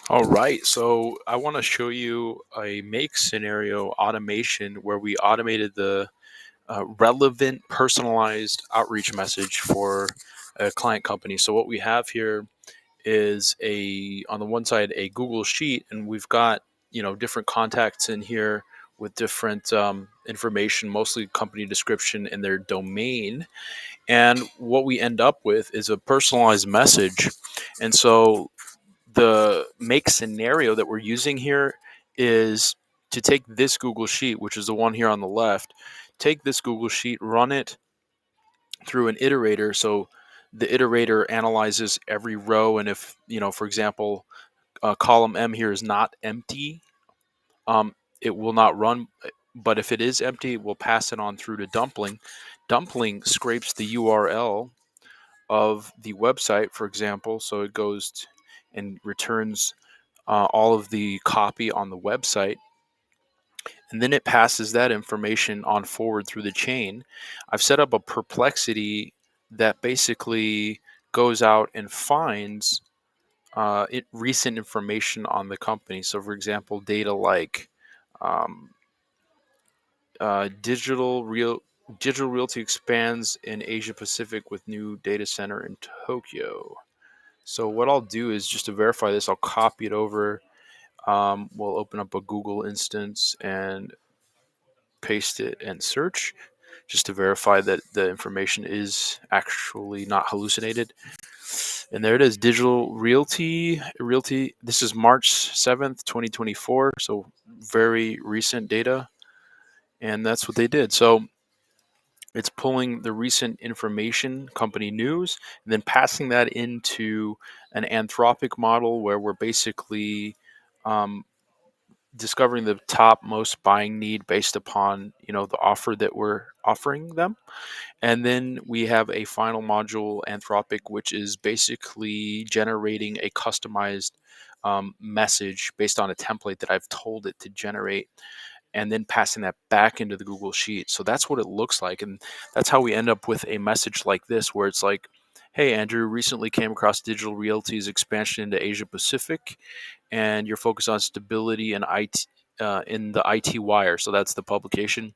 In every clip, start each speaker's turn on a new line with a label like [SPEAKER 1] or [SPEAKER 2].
[SPEAKER 1] All right, so I want to show you a make scenario automation where we automated the relevant personalized outreach message for a client company. So what we have here is on the one side a Google sheet, and we've got different contacts in here with different information, mostly company description and their domain. And what we end up with is a personalized message. And so the make scenario that we're using here is to take this Google Sheet, which is the one here on the left, take this Google Sheet, run it through an iterator. So the iterator analyzes every row, and if, for example, column M here is not empty, it will not run. But if it is empty, we'll pass it on through to Dumpling. Dumpling scrapes the URL of the website, for example. So it goes and returns all of the copy on the website, and then it passes that information on forward through the chain. I've set up a Perplexity that basically goes out and finds recent information on the company. So, for example, data like um, uh, digital real digital realty expands in Asia Pacific with new data center in Tokyo. So what I'll do is, just to verify this, I'll copy it over. We'll open up a Google instance and paste it and search, just to verify that the information is actually not hallucinated. And there it is, digital realty. This is March 7th, 2024. So very recent data. And that's what they did. So it's pulling the recent information, company news, and then passing that into an anthropic model where we're basically um, discovering the top most buying need based upon the offer that we're offering them. And then we have a final module, anthropic, which is basically generating a customized message based on a template that I've told it to generate, and then passing that back into the Google Sheet. So that's what it looks like. And that's how we end up with a message like this, where it's like, hey, Andrew, recently came across Digital Realty's expansion into Asia Pacific, and you're focused on stability and IT. In the IT Wire, so that's the publication.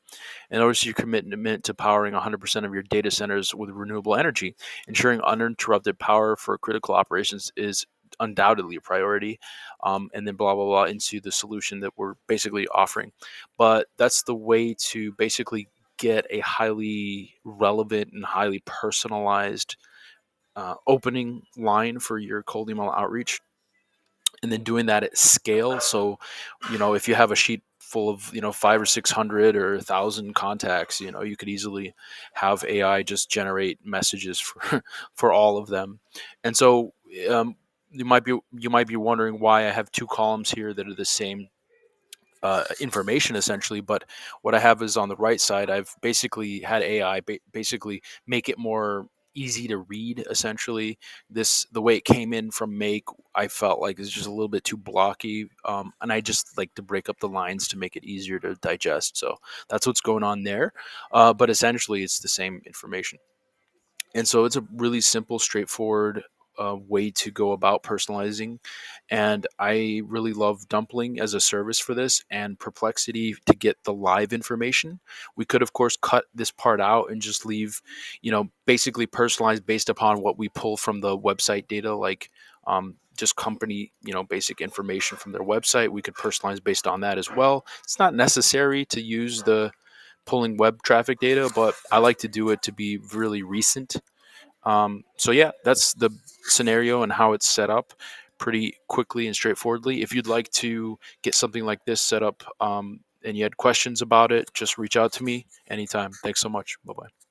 [SPEAKER 1] And notice your commitment to powering 100% of your data centers with renewable energy. Ensuring uninterrupted power for critical operations is undoubtedly a priority. And then blah, blah, blah into the solution that we're basically offering. But that's the way to basically get a highly relevant and highly personalized opening line for your cold email outreach, and then doing that at scale. So, if you have a sheet full of, five or 600 or 1,000 contacts, you could easily have AI just generate messages for for all of them. And so, you might be wondering why I have two columns here that are the same information essentially. But what I have is, on the right side, I've basically had AI basically make it more easy to read. Essentially, the way it came in from Make, I felt like is just a little bit too blocky, and I just like to break up the lines to make it easier to digest. So that's what's going on there. But essentially, it's the same information. And so it's a really simple, straightforward way to go about personalizing. And I really love Dumpling as a service for this, and Perplexity to get the live information. We could, of course, cut this part out and just leave, basically personalized based upon what we pull from the website data, like just company, basic information from their website. We could personalize based on that as well. It's not necessary to use the pulling web traffic data, but I like to do it to be really recent. So yeah, that's the scenario and how it's set up pretty quickly and straightforwardly. If you'd like to get something like this set up, and you had questions about it, just reach out to me anytime. Thanks so much. Bye bye.